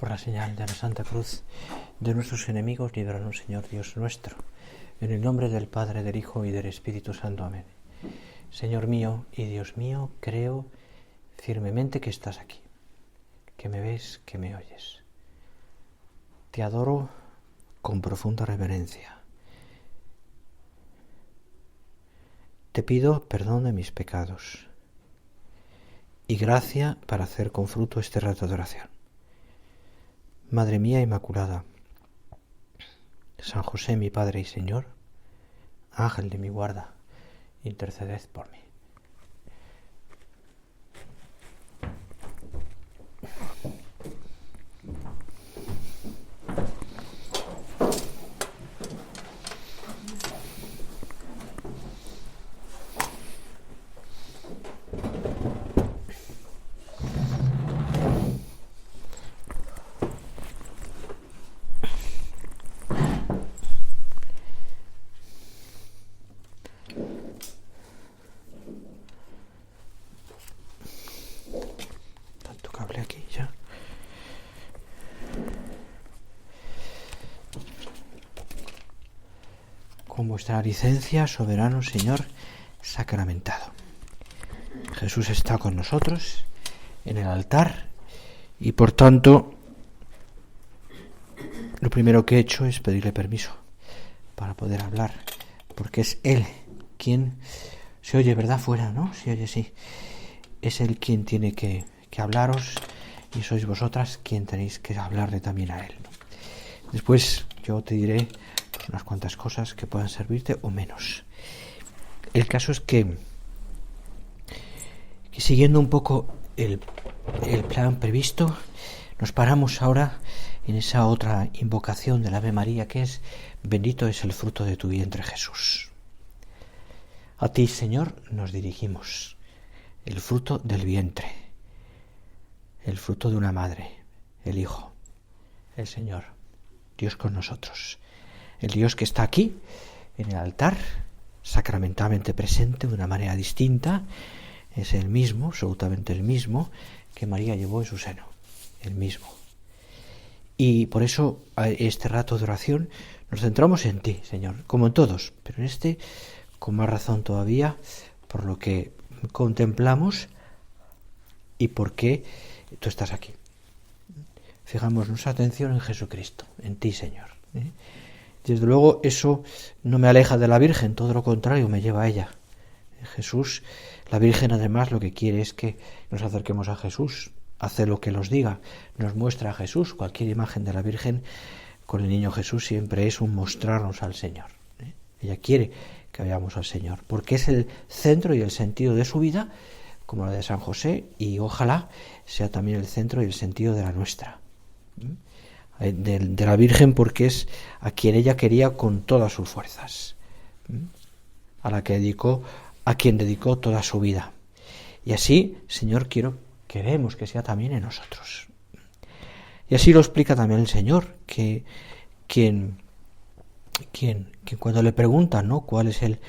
Por la señal de la Santa Cruz de nuestros enemigos, líbranos, Señor Dios nuestro. En el nombre del Padre, del Hijo y del Espíritu Santo. Amén. Señor mío y Dios mío, creo firmemente que estás aquí, que me ves, que me oyes. Te adoro con profunda reverencia. Te pido perdón de mis pecados y gracia para hacer con fruto este rato de oración. Madre mía Inmaculada, San José, mi Padre y Señor, Ángel de mi guarda, interceded por mí. Tanto cable aquí ya. Con vuestra licencia, soberano Señor sacramentado. Jesús está con nosotros en el altar y por tanto lo primero que he hecho es pedirle permiso para poder hablar, porque es Él quien se oye, ¿verdad? Fuera, ¿no? Se oye, sí. Es Él quien tiene que hablaros y sois vosotras quien tenéis que hablarle también a Él, ¿no? Después yo te diré pues, unas cuantas cosas que puedan servirte o menos. El caso es que siguiendo un poco el plan previsto, nos paramos ahora en esa otra invocación del Ave María que es: bendito es el fruto de tu vientre, Jesús. A ti, Señor, nos dirigimos, el fruto del vientre, el fruto de una madre, el Hijo, el Señor, Dios con nosotros, el Dios que está aquí en el altar, sacramentalmente presente de una manera distinta. Es el mismo, absolutamente el mismo que María llevó en su seno, el mismo. Y por eso a este rato de oración nos centramos en ti, Señor, como en todos, pero en este con más razón todavía por lo que contemplamos y porque tú estás aquí. Fijamos nuestra atención en Jesucristo, en ti, Señor. Desde luego eso no me aleja de la Virgen, todo lo contrario, me lleva a ella. Jesús, la Virgen además lo que quiere es que nos acerquemos a Jesús, hace lo que nos diga, nos muestra a Jesús. Cualquier imagen de la Virgen con el niño Jesús siempre es un mostrarnos al Señor. Ella quiere que veamos al Señor, porque es el centro y el sentido de su vida, como la de San José, y ojalá sea también el centro y el sentido de la nuestra. De la Virgen, porque es a quien ella quería con todas sus fuerzas, a quien dedicó toda su vida. Y así, Señor, quiero que veamos que sea también en nosotros. Y así lo explica también el Señor, que cuando le preguntan, ¿no?, cuál es el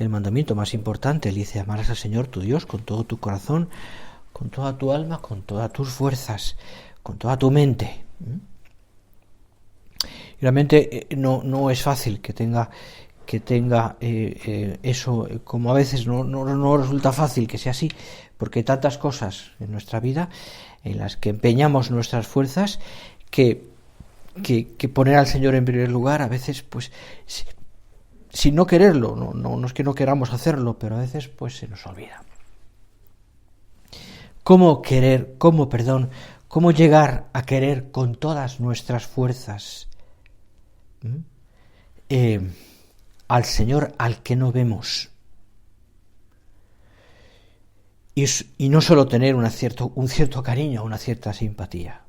mandamiento más importante, le dice: amarás al Señor tu Dios con todo tu corazón, con toda tu alma, con todas tus fuerzas, con toda tu mente. Y realmente no es fácil que tenga eso, como a veces no resulta fácil que sea así, porque hay tantas cosas en nuestra vida en las que empeñamos nuestras fuerzas que poner al Señor en primer lugar a veces, pues, sin no quererlo, no es que no queramos hacerlo, pero a veces pues se nos olvida. ¿Cómo llegar a querer con todas nuestras fuerzas al Señor al que no vemos? Y no solo tener un cierto cariño, una cierta simpatía.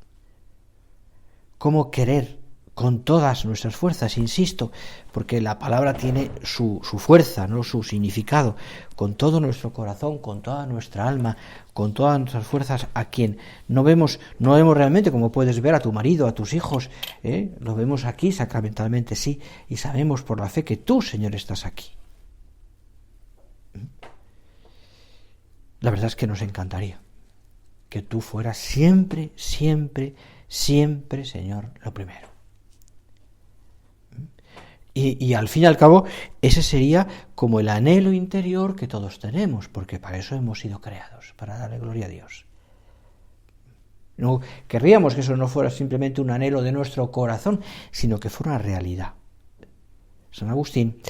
¿Cómo querer con todas nuestras fuerzas? Insisto, porque la palabra tiene su fuerza, ¿no?, su significado. Con todo nuestro corazón, con toda nuestra alma, con todas nuestras fuerzas, a quien no vemos realmente, como puedes ver a tu marido, a tus hijos, lo vemos aquí sacramentalmente, sí, y sabemos por la fe que tú, Señor, estás aquí. La verdad es que nos encantaría que tú fueras siempre, siempre, Siempre, Señor, lo primero. Y al fin y al cabo, ese sería como el anhelo interior que todos tenemos, porque para eso hemos sido creados, para darle gloria a Dios. No querríamos que eso no fuera simplemente un anhelo de nuestro corazón, sino que fuera una realidad. San Agustín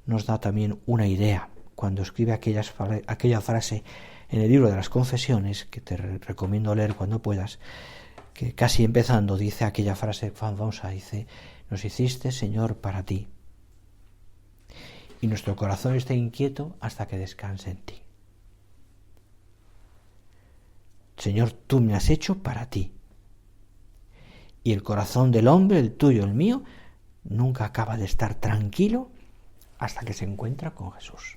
nos da también una idea cuando escribe aquella frase en el libro de las Confesiones, que te recomiendo leer cuando puedas, que casi empezando dice aquella frase famosa, dice: nos hiciste, Señor, para ti, y nuestro corazón está inquieto hasta que descanse en ti. Señor, tú me has hecho para ti, y el corazón del hombre, el tuyo, el mío, nunca acaba de estar tranquilo hasta que se encuentra con Jesús,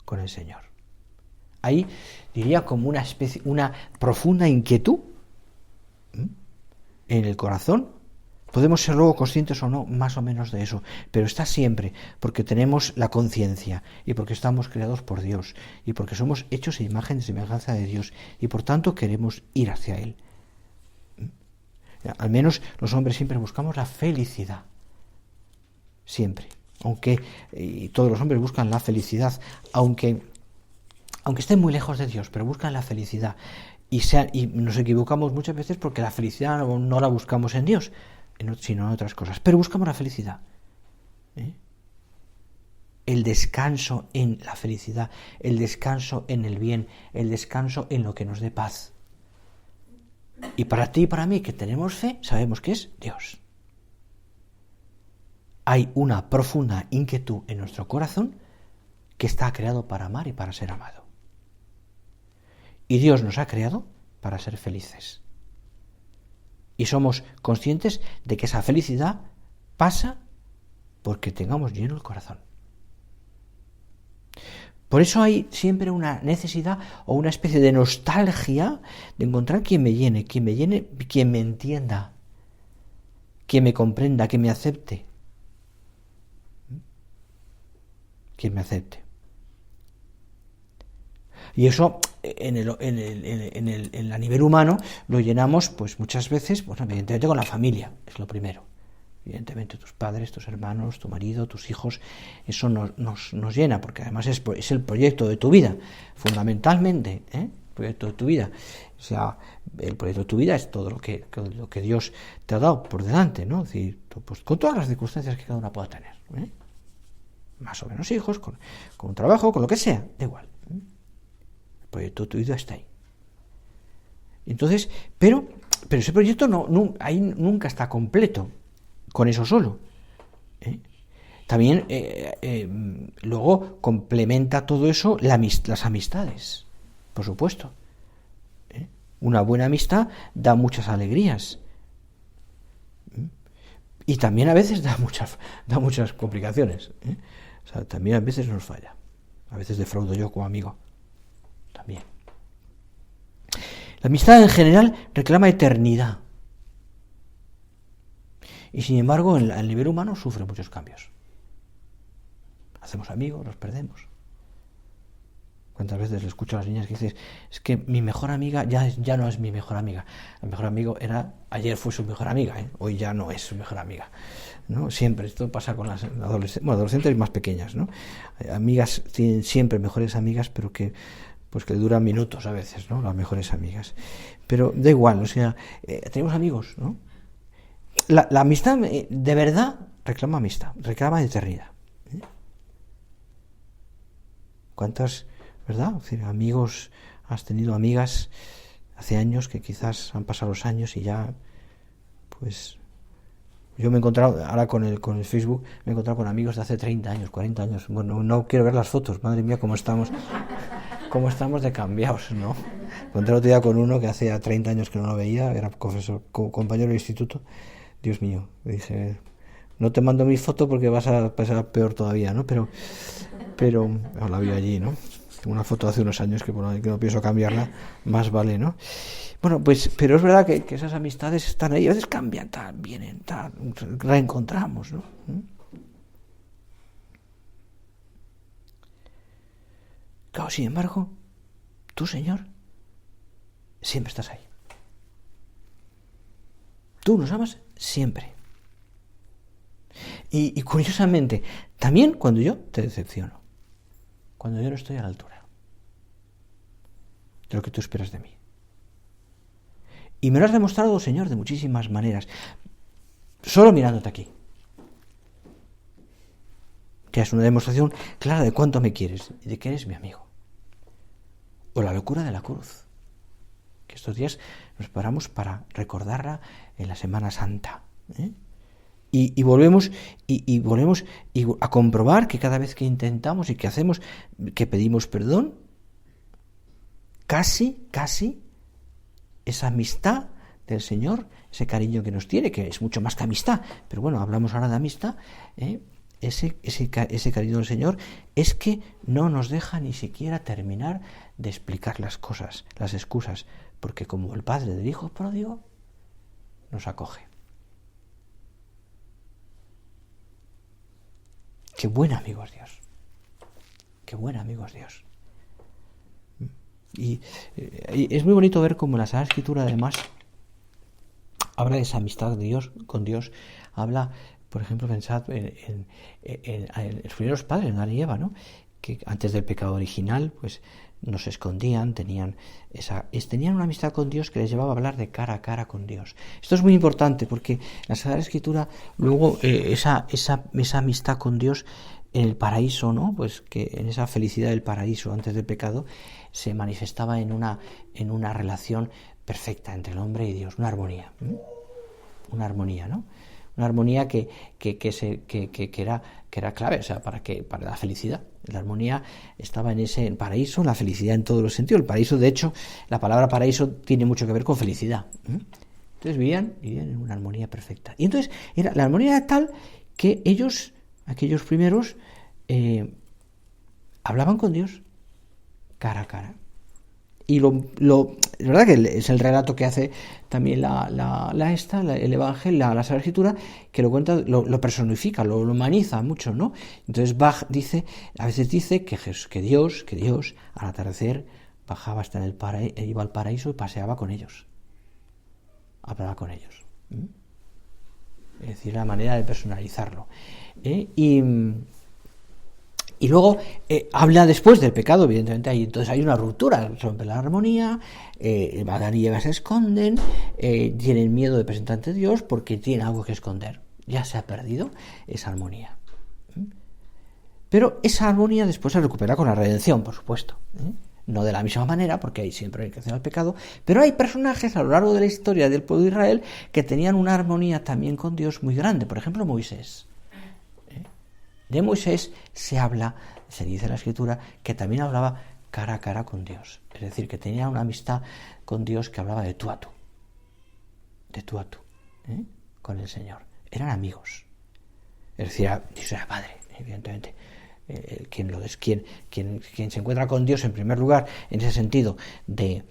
con el Señor. Ahí diría como una profunda inquietud en el corazón. Podemos ser luego conscientes o no, más o menos de eso, pero está siempre, porque tenemos la conciencia y porque estamos creados por Dios y porque somos hechos a imagen y semejanza de Dios y por tanto queremos ir hacia Él. Al menos los hombres siempre buscamos la felicidad, siempre, aunque todos los hombres buscan la felicidad, aunque estén muy lejos de Dios, pero buscan la felicidad y nos equivocamos muchas veces porque la felicidad no la buscamos en Dios, sino en otras cosas, pero buscamos la felicidad, el descanso en la felicidad, el descanso en el bien, el descanso en lo que nos dé paz. Y para ti y para mí, que tenemos fe, sabemos que es Dios. Hay una profunda inquietud en nuestro corazón que está creado para amar y para ser amado. Y Dios nos ha creado para ser felices. Y somos conscientes de que esa felicidad pasa porque tengamos lleno el corazón. Por eso hay siempre una necesidad o una especie de nostalgia de encontrar quien me llene, quien me entienda, quien me comprenda, quien me acepte. Quien me acepte. Y eso en a nivel humano lo llenamos pues muchas veces, pues evidentemente con la familia, es lo primero. Evidentemente tus padres, tus hermanos, tu marido, tus hijos, eso nos llena, porque además es el proyecto de tu vida, fundamentalmente, el proyecto de tu vida. O sea, el proyecto de tu vida es todo lo que Dios te ha dado por delante, ¿no? Es decir, pues, con todas las circunstancias que cada una pueda tener, más o menos hijos, con un trabajo, con lo que sea, da igual. El proyecto de tu vida está ahí. Entonces, pero ese proyecto ahí nunca está completo, con eso solo. También luego complementa todo eso las amistades, por supuesto. Una buena amistad da muchas alegrías. Y también a veces da muchas complicaciones. O sea, también a veces nos falla. A veces defraudo yo como amigo. También. La amistad en general reclama eternidad. Y sin embargo, al nivel humano sufre muchos cambios. Hacemos amigos, los perdemos. ¿Cuántas veces le escucho a las niñas que dicen: es que mi mejor amiga ya no es mi mejor amiga? El mejor amigo ayer fue su mejor amiga, hoy ya no es su mejor amiga, ¿no? Siempre, esto pasa con las adolescentes más pequeñas, ¿no? Amigas tienen siempre mejores amigas, pero que duran minutos a veces, ¿no? Las mejores amigas. Pero da igual, o sea, tenemos amigos, ¿no? La amistad de verdad reclama amistad, reclama eternidad. ¿Cuántas, verdad? Es decir, amigos, has tenido amigas hace años que quizás han pasado los años y ya, pues, yo me he encontrado, ahora con el Facebook, me he encontrado con amigos de hace 30 años, 40 años. Bueno, no quiero ver las fotos, madre mía, cómo estamos de cambiados, ¿no? Encontré el otro día con uno que hacía 30 años que no lo veía, era profesor, compañero de instituto. Dios mío, le dije: no te mando mi foto porque vas a pasar peor todavía, ¿no? Pero la vi allí, ¿no? Tengo una foto de hace unos años que no pienso cambiarla, más vale, ¿no? Bueno, pues, pero es verdad que esas amistades están ahí, a veces cambian, vienen, reencontramos, ¿no? Claro, sin embargo, tú, Señor, siempre estás ahí. tú nos amas siempre. Y curiosamente, también cuando yo te decepciono, cuando yo no estoy a la altura de lo que tú esperas de mí. Y me lo has demostrado, Señor, de muchísimas maneras, solo mirándote aquí. Que es una demostración clara de cuánto me quieres y de que eres mi amigo. O la locura de la cruz, que estos días nos paramos para recordarla en la Semana Santa, ¿eh? Y volvemos a comprobar que cada vez que intentamos y que hacemos, que pedimos perdón, casi esa amistad del Señor, ese cariño que nos tiene, que es mucho más que amistad, pero bueno, hablamos ahora de amistad, ese cariño del Señor es que no nos deja ni siquiera terminar de explicar las cosas, las excusas, porque como el Padre del Hijo pródigo, nos acoge. Qué buen amigo es Dios. Qué buen amigo es Dios. Y es muy bonito ver cómo la Sagrada Escritura además habla de esa amistad de Dios con Dios. Habla, por ejemplo, pensad en los primeros padres, en Adán y Eva, ¿no? Que antes del pecado original, pues no se escondían, tenían una amistad con Dios que les llevaba a hablar de cara a cara con Dios. Esto es muy importante porque la Sagrada Escritura luego esa amistad con Dios en el paraíso, ¿no? Pues que en esa felicidad del paraíso antes del pecado se manifestaba en una relación perfecta entre el hombre y Dios, una armonía, ¿no? Una armonía que era clave, o sea, para la felicidad. La armonía estaba en ese paraíso, la felicidad en todos los sentidos. El paraíso, de hecho, la palabra paraíso tiene mucho que ver con felicidad. Entonces vivían en una armonía perfecta. Y entonces la armonía era tal que ellos, aquellos primeros, hablaban con Dios cara a cara. Y es verdad que es el relato que hace también el Evangelio, la Sagrada Escritura, que lo cuenta, lo personifica, lo humaniza mucho, ¿no? Entonces Bach a veces dice que Dios al atardecer bajaba hasta iba al paraíso y paseaba con ellos, hablaba con ellos. Es decir, la manera de personalizarlo. Y luego habla después del pecado, evidentemente, entonces hay una ruptura, rompe la armonía, Adán y Eva se esconden, tienen miedo de presentar ante Dios porque tienen algo que esconder. Ya se ha perdido esa armonía. Pero esa armonía después se recupera con la redención, por supuesto. No de la misma manera, porque ahí siempre hay que hacer el pecado, pero hay personajes a lo largo de la historia del pueblo de Israel que tenían una armonía también con Dios muy grande. Por ejemplo, Moisés. De Moisés se dice en la Escritura, que también hablaba cara a cara con Dios. Es decir, que tenía una amistad con Dios que hablaba de tú a tú. De tú a tú. Con el Señor. Eran amigos. Es decir, Dios era Padre, evidentemente. Quien se encuentra con Dios en primer lugar, en ese sentido de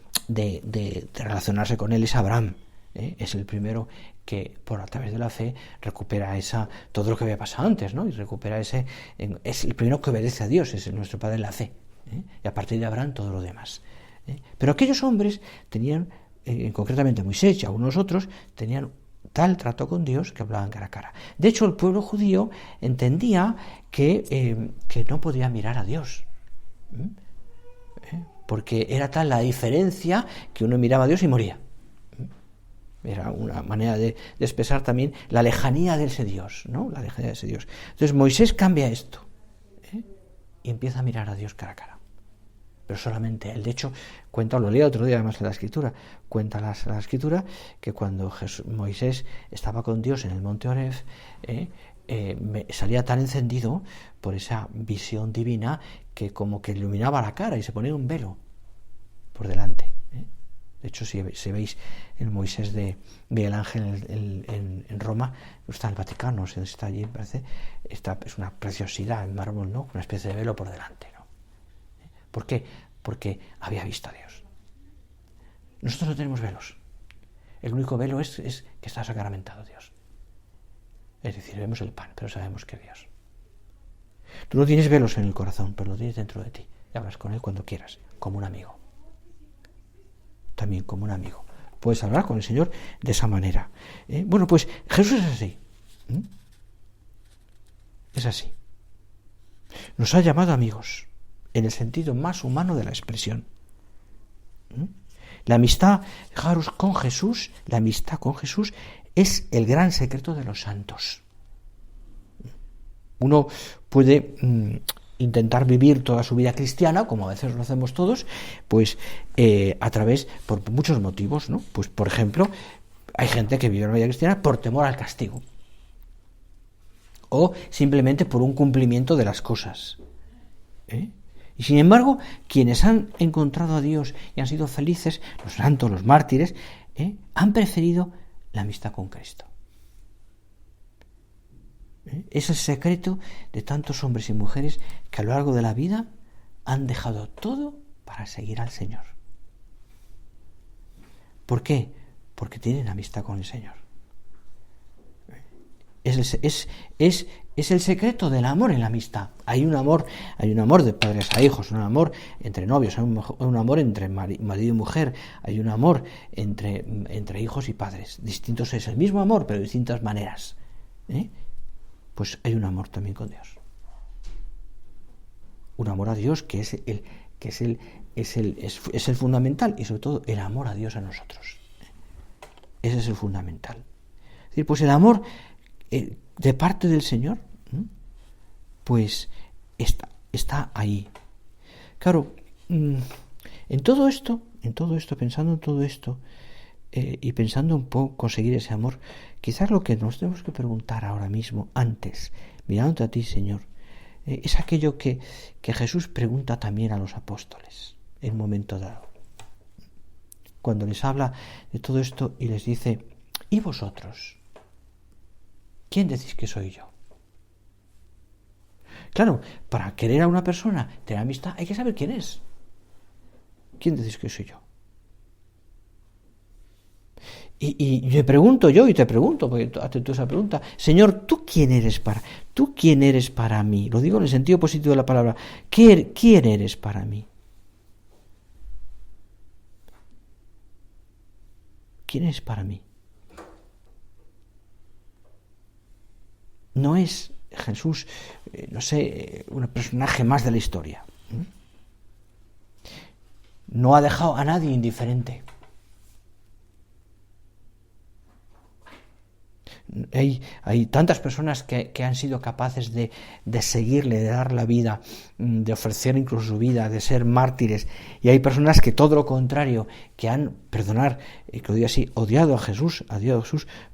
relacionarse con Él, es Abraham. Es el primero que a través de la fe recupera todo lo que había pasado antes, ¿no? Y recupera es el primero que obedece a Dios, es nuestro Padre en la fe, y a partir de Abraham todo lo demás. Pero aquellos hombres tenían, concretamente Moisés y algunos otros, tenían tal trato con Dios que hablaban cara a cara. De hecho, el pueblo judío entendía que no podía mirar a Dios, porque era tal la diferencia que uno miraba a Dios y moría. Era una manera de expresar también la lejanía de ese Dios, ¿no? La lejanía de ese Dios. Entonces Moisés cambia esto, y empieza a mirar a Dios cara a cara. Pero solamente él. De hecho, lo leí otro día además en la Escritura, cuenta la Escritura que cuando Moisés estaba con Dios en el monte Oreb, salía tan encendido por esa visión divina que como que iluminaba la cara y se ponía un velo por delante. De hecho, si veis el Moisés de Miguel Ángel en Roma, está en el Vaticano, está allí, parece, es una preciosidad en mármol, ¿no? Una especie de velo por delante, ¿no? ¿Por qué? Porque había visto a Dios. Nosotros no tenemos velos. El único velo es que está sacramentado Dios. Es decir, vemos el pan, pero sabemos que es Dios. Tú no tienes velos en el corazón, pero lo tienes dentro de ti. Y hablas con Él cuando quieras, como un amigo. También como un amigo. puedes hablar con el Señor de esa manera. Bueno, pues Jesús es así. Es así. Nos ha llamado amigos, en el sentido más humano de la expresión. La amistad, fijaros, con Jesús, la amistad con Jesús es el gran secreto de los santos. Uno puede intentar vivir toda su vida cristiana, como a veces lo hacemos todos, pues a través, por muchos motivos, ¿no? Pues, por ejemplo, hay gente que vive una vida cristiana por temor al castigo, o simplemente por un cumplimiento de las cosas. Y sin embargo, quienes han encontrado a Dios y han sido felices, los santos, los mártires, han preferido la amistad con Cristo. Es el secreto de tantos hombres y mujeres que a lo largo de la vida han dejado todo para seguir al Señor. ¿Por qué? Porque tienen amistad con el Señor. Es el secreto del amor en la amistad. Hay un amor de padres a hijos, un amor entre novios, hay un amor entre marido y mujer, hay un amor entre hijos y padres. Distintos, es el mismo amor, pero de distintas maneras. Pues hay un amor también con Dios. Un amor a Dios que es el fundamental, y sobre todo el amor a Dios a nosotros. Ese es el fundamental. Es decir, pues el amor de parte del Señor, pues está ahí. Claro, en todo esto, pensando en todo esto, y pensando un poco conseguir ese amor, quizás lo que nos tenemos que preguntar ahora mismo, antes, mirándote a ti, Señor, es aquello que Jesús pregunta también a los apóstoles en un momento dado. Cuando les habla de todo esto y les dice: ¿y vosotros? ¿Quién decís que soy yo? Claro, para querer a una persona, tener amistad, hay que saber quién es. ¿Quién decís que soy yo? Y me pregunto yo, y te pregunto, porque hazte tú esa pregunta: Señor, ¿tú quién eres para mí? Lo digo en el sentido positivo de la palabra. ¿Quién eres para mí? ¿Quién es para mí? No es Jesús, un personaje más de la historia. No ha dejado a nadie indiferente. Hay tantas personas que han sido capaces de seguirle, de dar la vida, de ofrecer incluso su vida, de ser mártires, y hay personas que todo lo contrario, que han, que lo diga así, odiado a Jesús,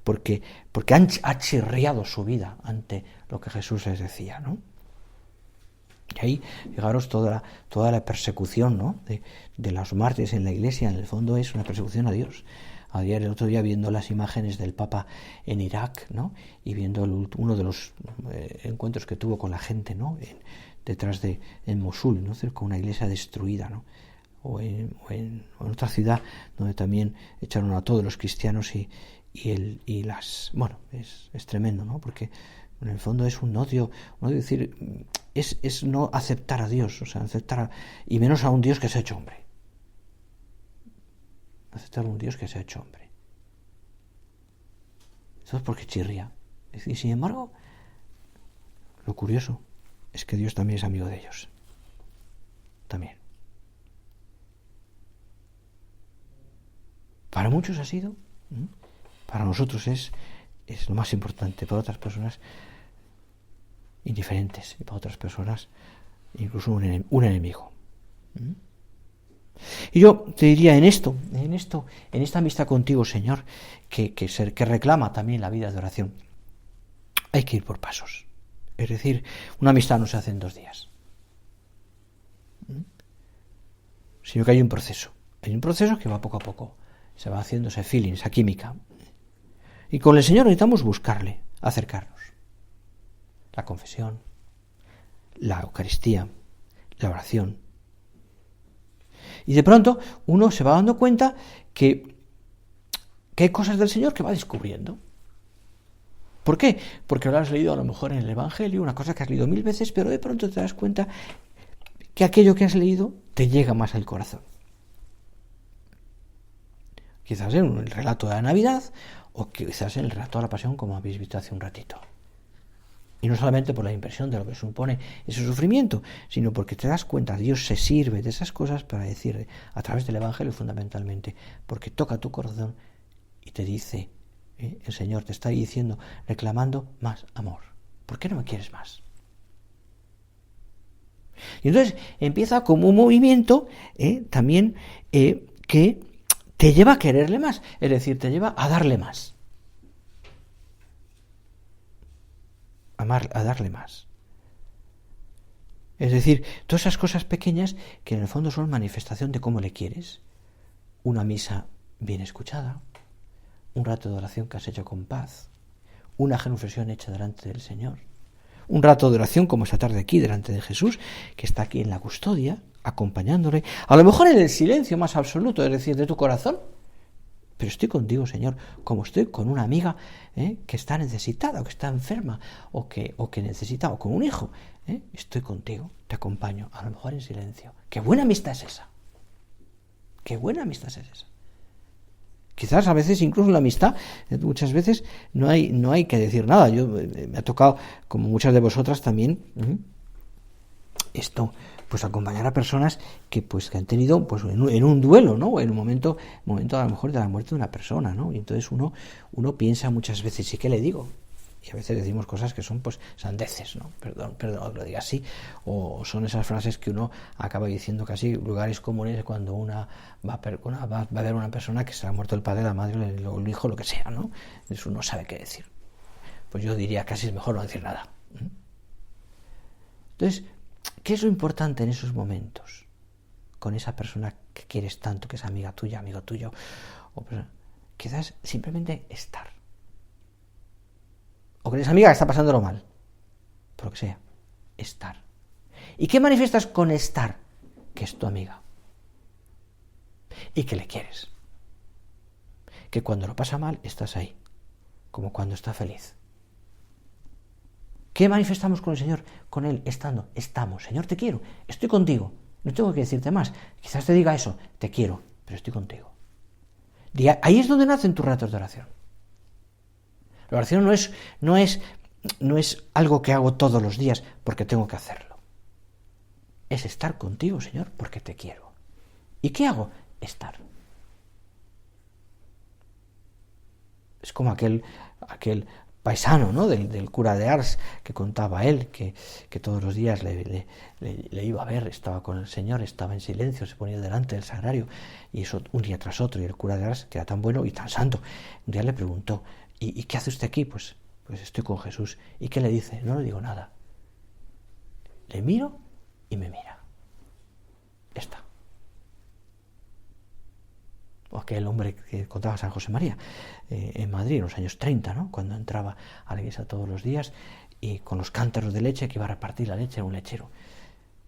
porque han achirriado su vida ante lo que Jesús les decía, ¿no? Y ahí, fijaros, toda la persecución, ¿no?, de los mártires en la Iglesia, en el fondo es una persecución a Dios. Ayer, el otro día, viendo las imágenes del Papa en Irak, ¿no?, y viendo uno de los encuentros que tuvo con la gente, ¿no?, detrás en Mosul, ¿no?, cerca de una iglesia destruida, ¿no?, o en otra ciudad donde también echaron a todos los cristianos bueno, es tremendo, ¿no?, porque en el fondo es un odio, decir, es no aceptar a Dios, o sea, y menos a un Dios que se ha hecho hombre. Aceptar a un Dios que se ha hecho hombre. Eso es porque chirría. Y sin embargo, lo curioso es que Dios también es amigo de ellos. También. Para muchos ha sido, para nosotros es lo más importante, para otras personas indiferentes, y para otras personas incluso un enemigo. Y yo te diría en esta amistad contigo, Señor, que reclama también la vida de oración, hay que ir por pasos. Es decir, una amistad no se hace en 2 días, sino que hay un proceso. Hay un proceso que va poco a poco, se va haciendo ese feeling, esa química. Y con el Señor necesitamos buscarle, acercarnos. La confesión, la Eucaristía, la oración. Y de pronto uno se va dando cuenta que hay cosas del Señor que va descubriendo. ¿Por qué? Porque lo has leído a lo mejor en el Evangelio, una cosa que has leído 1000 veces, pero de pronto te das cuenta que aquello que has leído te llega más al corazón. Quizás en el relato de la Navidad o quizás en el relato de la Pasión, como habéis visto hace un ratito. Y no solamente por la impresión de lo que supone ese sufrimiento, sino porque te das cuenta, Dios se sirve de esas cosas para decir, a través del Evangelio fundamentalmente, porque toca tu corazón y te dice, el Señor te está diciendo, reclamando más amor. ¿Por qué no me quieres más? Y entonces empieza como un movimiento también que te lleva a quererle más, es decir, te lleva a darle más. A darle más. Es decir, todas esas cosas pequeñas que en el fondo son manifestación de cómo le quieres. Una misa bien escuchada, un rato de oración que has hecho con paz, una confesión hecha delante del Señor, un rato de oración como esta tarde aquí delante de Jesús, que está aquí en la custodia, acompañándole, a lo mejor en el silencio más absoluto, es decir, de tu corazón. Pero estoy contigo, Señor, como estoy con una amiga que está necesitada, o que está enferma, o que necesita, o con un hijo. Estoy contigo, te acompaño, a lo mejor en silencio. ¡Qué buena amistad es esa! ¡Qué buena amistad es esa! Quizás a veces, incluso en la amistad, muchas veces no hay que decir nada. Yo me ha tocado, como muchas de vosotras también, esto, pues acompañar a personas que han tenido pues en un duelo, ¿no? En un momento a lo mejor de la muerte de una persona, ¿no? Y entonces uno piensa muchas veces, ¿y qué le digo? Y a veces decimos cosas que son pues sandeces, ¿no? Perdón que lo diga así, o son esas frases que uno acaba diciendo casi lugares comunes cuando va a ver una persona que se le ha muerto el padre, la madre, el hijo, lo que sea, ¿no? Entonces uno sabe qué decir. Pues yo diría casi es mejor no decir nada. Entonces, ¿qué es lo importante en esos momentos? Con esa persona que quieres tanto, que es amiga tuya, amigo tuyo, o quizás simplemente estar. O con esa amiga que está pasándolo mal, por lo que sea, estar. ¿Y qué manifiestas con estar? Que es tu amiga. Y que le quieres. Que cuando lo pasa mal, estás ahí, como cuando está feliz. ¿Qué manifestamos con el Señor? Con Él, estamos. Señor, te quiero, estoy contigo. No tengo que decirte más. Quizás te diga eso, te quiero, pero estoy contigo. Ahí es donde nacen tus ratos de oración. La oración no es algo que hago todos los días porque tengo que hacerlo. Es estar contigo, Señor, porque te quiero. ¿Y qué hago? Estar. Es como aquel paisano, ¿no? del cura de Ars, que contaba él, que todos los días le iba a ver, estaba con el Señor, estaba en silencio, se ponía delante del sagrario, y eso un día tras otro, y el cura de Ars, que era tan bueno y tan santo, un día le preguntó, ¿y qué hace usted aquí? Pues estoy con Jesús. ¿Y qué le dice? No le digo nada. Le miro y me mira. Está. O aquel hombre que contaba San José María en Madrid en los años 30, ¿no? Cuando entraba a la iglesia todos los días y con los cántaros de leche que iba a repartir la leche en un lechero.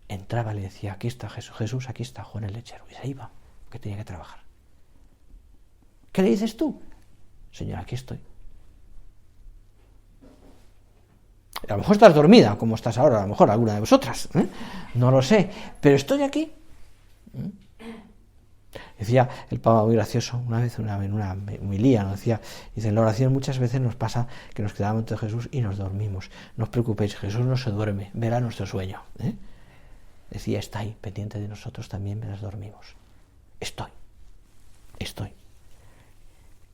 Entraba y le decía, aquí está Jesús, aquí está Juan el lechero. Y se iba, que tenía que trabajar. ¿Qué le dices tú? Señor, aquí estoy. A lo mejor estás dormida, como estás ahora, a lo mejor alguna de vosotras, no lo sé, pero estoy aquí. Decía el Papa muy gracioso, una vez en una homilía, ¿no? Dice, en la oración muchas veces nos pasa que nos quedamos ante Jesús y nos dormimos. No os preocupéis, Jesús no se duerme, verá nuestro sueño. Decía, está ahí, pendiente de nosotros también mientras dormimos. Estoy.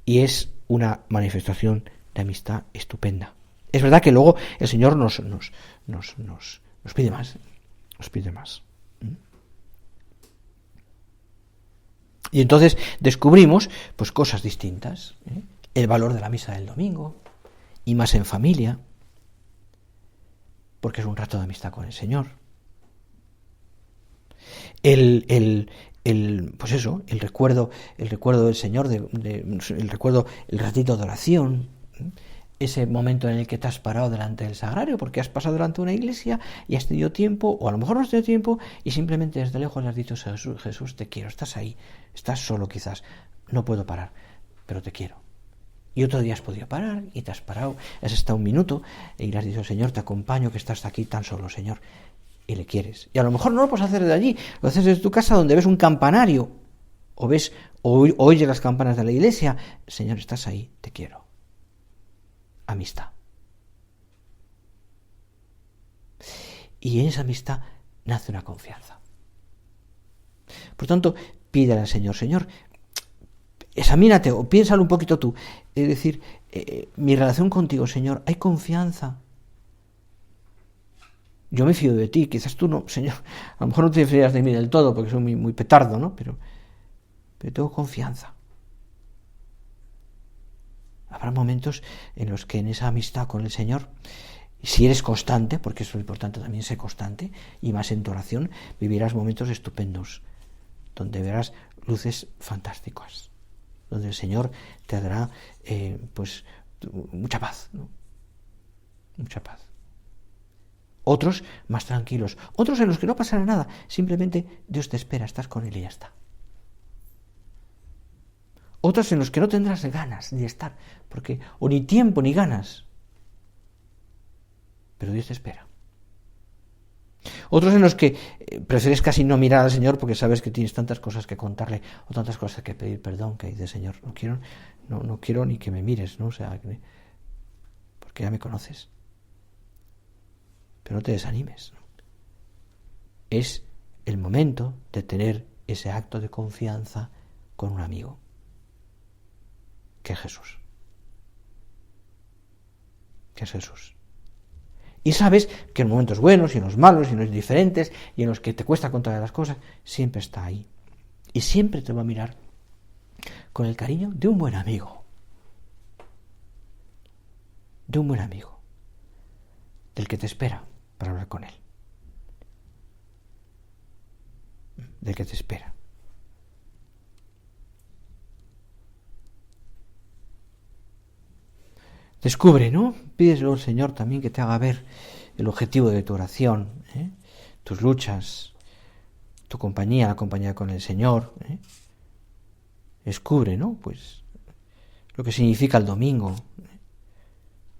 Y es una manifestación de amistad estupenda. Es verdad que luego el Señor nos pide más. Nos pide más. Y entonces descubrimos pues cosas distintas. El valor de la misa del domingo. Y más en familia. Porque es un rato de amistad con el Señor. El recuerdo del Señor, el ratito de oración, ese momento en el que te has parado delante del sagrario porque has pasado delante de una iglesia y has tenido tiempo, o a lo mejor no has tenido tiempo, y simplemente desde lejos le has dicho, Jesús, te quiero, estás ahí, estás solo quizás, no puedo parar, pero te quiero. Y otro día has podido parar y te has parado, has estado un minuto y le has dicho, Señor, te acompaño, que estás aquí tan solo, Señor, y le quieres. Y a lo mejor no lo puedes hacer desde allí, lo haces desde tu casa donde ves un campanario o ves, o oyes las campanas de la iglesia. Señor, estás ahí, te quiero. Amistad. Y en esa amistad nace una confianza. Por tanto, pídele al Señor, Señor, examínate o piénsalo un poquito tú. Es decir, mi relación contigo, Señor, ¿hay confianza? Yo me fío de ti, quizás tú no, Señor. A lo mejor no te fías de mí del todo porque soy muy, muy petardo, ¿no? Pero tengo confianza. Habrá momentos en los que en esa amistad con el Señor, si eres constante, porque eso es lo importante también, ser constante, y más en tu oración, vivirás momentos estupendos, donde verás luces fantásticas, donde el Señor te dará pues mucha paz, ¿no? Mucha paz. Otros más tranquilos, otros en los que no pasará nada, simplemente Dios te espera, estás con Él y ya está. Otros en los que no tendrás ganas de estar, porque o ni tiempo ni ganas, pero Dios te espera. Otros en los que prefieres casi no mirar al Señor porque sabes que tienes tantas cosas que contarle o tantas cosas que pedir perdón, que dices, Señor, no quiero ni que me mires, ¿no? O sea, porque ya me conoces. Pero no te desanimes, ¿no? Es el momento de tener ese acto de confianza con un amigo, que es Jesús. Que es Jesús. Y sabes que en momentos buenos y en los malos y en los diferentes y en los que te cuesta contar las cosas, siempre está ahí. Y siempre te va a mirar con el cariño de un buen amigo. De un buen amigo. Del que te espera para hablar con él. Del que te espera. Descubre, ¿no? Pídeselo al Señor también que te haga ver el objetivo de tu oración, tus luchas, tu compañía, la compañía con el Señor. Descubre, ¿no? Pues lo que significa el domingo,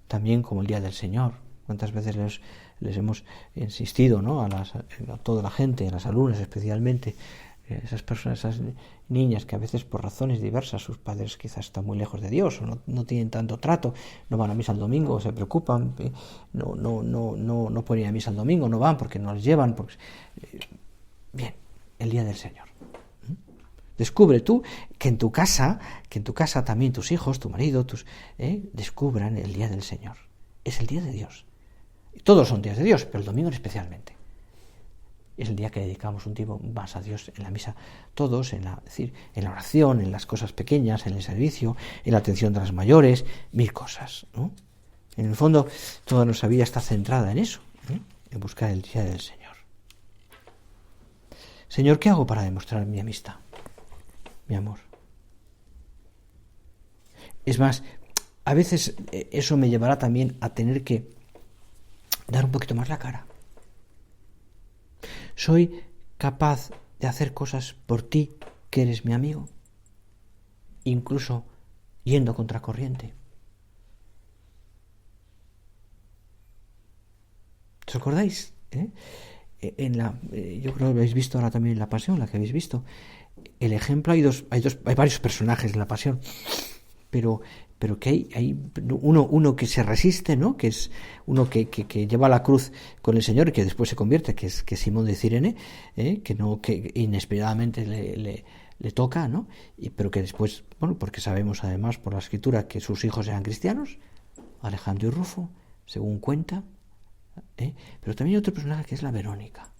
también como el día del Señor. Cuántas veces les hemos insistido, ¿no? A toda la gente, a las alumnas especialmente, esas personas, esas niñas que a veces por razones diversas sus padres quizás están muy lejos de Dios o no tienen tanto trato, no van a misa el domingo, se preocupan, no pueden ir a misa el domingo, no van porque no les llevan. Bien, el día del Señor. Descubre tú que en tu casa también tus hijos, tu marido, descubran el día del Señor. Es el día de Dios. Todos son días de Dios, pero el domingo especialmente. Es el día que dedicamos un tiempo más a Dios en la misa, todos, en la oración, en las cosas pequeñas, en el servicio, en la atención de las mayores, mil cosas, ¿no? En el fondo, toda nuestra vida está centrada en eso, en buscar el día del Señor. Señor, ¿qué hago para demostrar mi amistad, mi amor? Es más, a veces eso me llevará también a tener que dar un poquito más la cara. ¿Soy capaz de hacer cosas por ti, que eres mi amigo? Incluso yendo contracorriente. ¿Os acordáis? Yo creo que lo habéis visto ahora también en la Pasión, la que habéis visto. El ejemplo, hay varios personajes en la Pasión, pero que hay uno que se resiste, ¿no? Que es uno que lleva la cruz con el Señor y que después se convierte, que es Simón de Cirene, que inesperadamente le toca, ¿no? Pero que después, porque sabemos además por la Escritura que sus hijos eran cristianos, Alejandro y Rufo, según cuenta, pero también hay otro personaje que es la Verónica,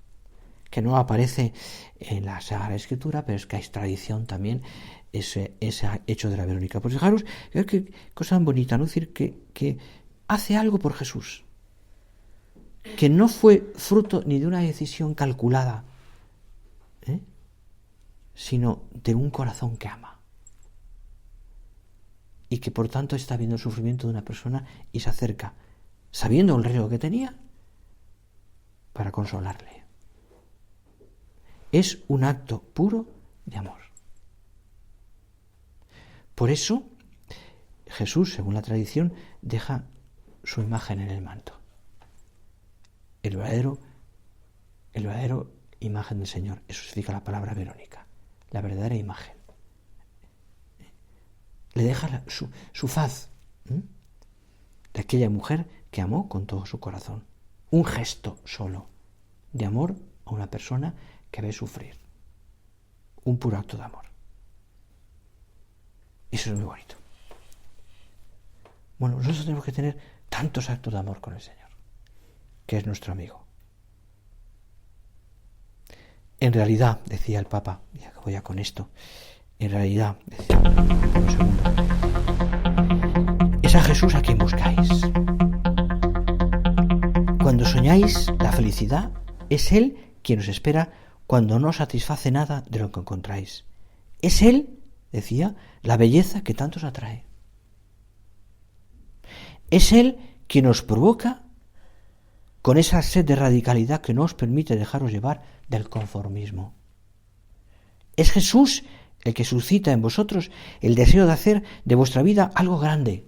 que no aparece en la Sagrada Escritura, pero es que hay tradición también ese hecho de la Verónica. Pues fijaros, qué cosa tan bonita, ¿no? Es decir, que hace algo por Jesús, que no fue fruto ni de una decisión calculada, sino de un corazón que ama. Y que por tanto está viendo el sufrimiento de una persona y se acerca, sabiendo el riesgo que tenía, para consolarle. Es un acto puro de amor. Por eso, Jesús, según la tradición, deja su imagen en el manto. El verdadero imagen del Señor. Eso significa la palabra Verónica. La verdadera imagen. le deja su faz de aquella mujer que amó con todo su corazón. Un gesto solo de amor a una persona que ve sufrir. Un puro acto de amor. Eso es muy bonito. Bueno, nosotros tenemos que tener tantos actos de amor con el Señor, que es nuestro amigo. En realidad, decía el Papa, y acabo ya con esto, en realidad, decía, un segundo, es a Jesús a quien buscáis. Cuando soñáis la felicidad, es Él quien os espera cuando no os satisface nada de lo que encontráis. Es Él, decía, la belleza que tanto os atrae. Es Él quien os provoca con esa sed de radicalidad que no os permite dejaros llevar del conformismo. Es Jesús el que suscita en vosotros el deseo de hacer de vuestra vida algo grande.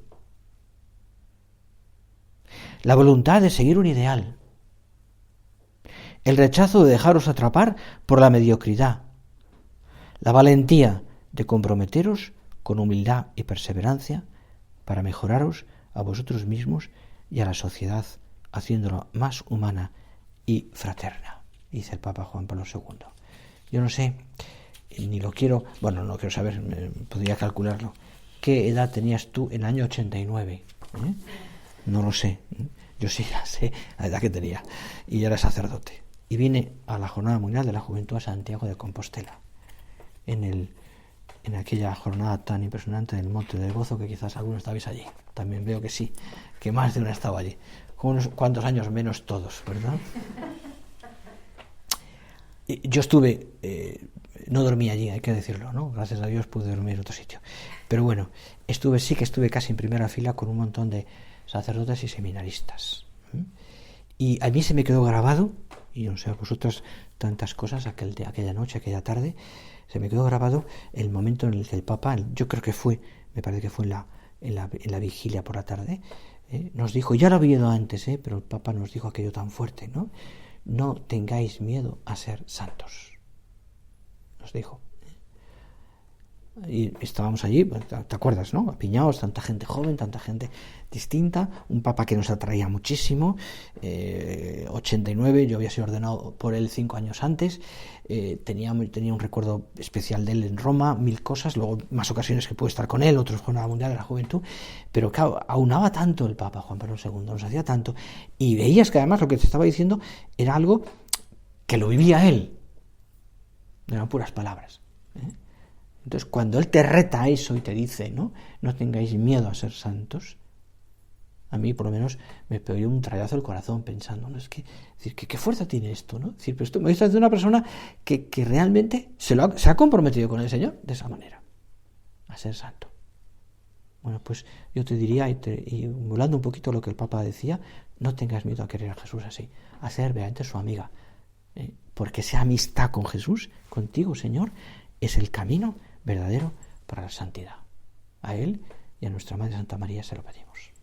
La voluntad de seguir un ideal. El rechazo de dejaros atrapar por la mediocridad. La valentía de comprometeros con humildad y perseverancia para mejoraros a vosotros mismos y a la sociedad, haciéndola más humana y fraterna, dice el Papa Juan Pablo II. Yo no sé, ni lo quiero, bueno, no quiero saber, podría calcularlo. ¿Qué edad tenías tú en el año 89? No lo sé. Yo sí ya sé la edad que tenía. Y ya era sacerdote. Y vine a la Jornada Mundial de la Juventud a Santiago de Compostela. En aquella jornada tan impresionante del Monte del Gozo, que quizás algunos estabais allí. También veo que sí, que más de uno estaba allí. Con unos cuantos años menos todos, ¿verdad? Yo estuve, no dormí allí, hay que decirlo, ¿no? Gracias a Dios pude dormir en otro sitio. Pero bueno, sí que estuve casi en primera fila con un montón de sacerdotes y seminaristas. Y a mí se me quedó grabado, y no sé a vosotros tantas cosas, aquella noche, aquella tarde, se me quedó grabado el momento en el que el Papa, yo creo que fue, me parece que fue en la vigilia por la tarde, nos dijo, ya lo había oído antes, pero el Papa nos dijo aquello tan fuerte, ¿no? No tengáis miedo a ser santos. Nos dijo. Y estábamos allí, ¿te acuerdas, no? Apiñados, tanta gente joven, tanta gente distinta, un Papa que nos atraía muchísimo, 89, yo había sido ordenado por él 5 años antes, tenía un recuerdo especial de él en Roma, 1000 cosas, luego más ocasiones que pude estar con él, otros Jornada Mundial de la Juventud, pero claro, aunaba tanto el Papa Juan Pablo II, nos hacía tanto, y veías que además lo que te estaba diciendo era algo que lo vivía él, no eran puras palabras, Entonces, cuando él te reta a eso y te dice, no tengáis miedo a ser santos, a mí por lo menos me pegó un trayazo al corazón pensando, ¿no? Es que, decir, ¿qué fuerza tiene esto, no? Es decir, pero esto me está diciendo una persona que realmente se ha comprometido con el Señor de esa manera, a ser santo. Bueno, pues yo te diría, y volando un poquito lo que el Papa decía, no tengas miedo a querer a Jesús así, a ser realmente su amiga, porque esa amistad con Jesús, contigo, Señor, es el camino verdadero para la santidad. A Él y a nuestra Madre Santa María se lo pedimos.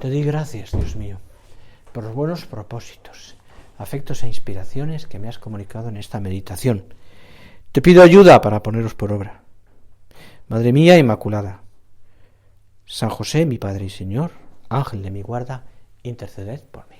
Te doy gracias, Dios mío, por los buenos propósitos, afectos e inspiraciones que me has comunicado en esta meditación. Te pido ayuda para poneros por obra. Madre mía Inmaculada, San José, mi Padre y Señor, Ángel de mi guarda, interceded por mí.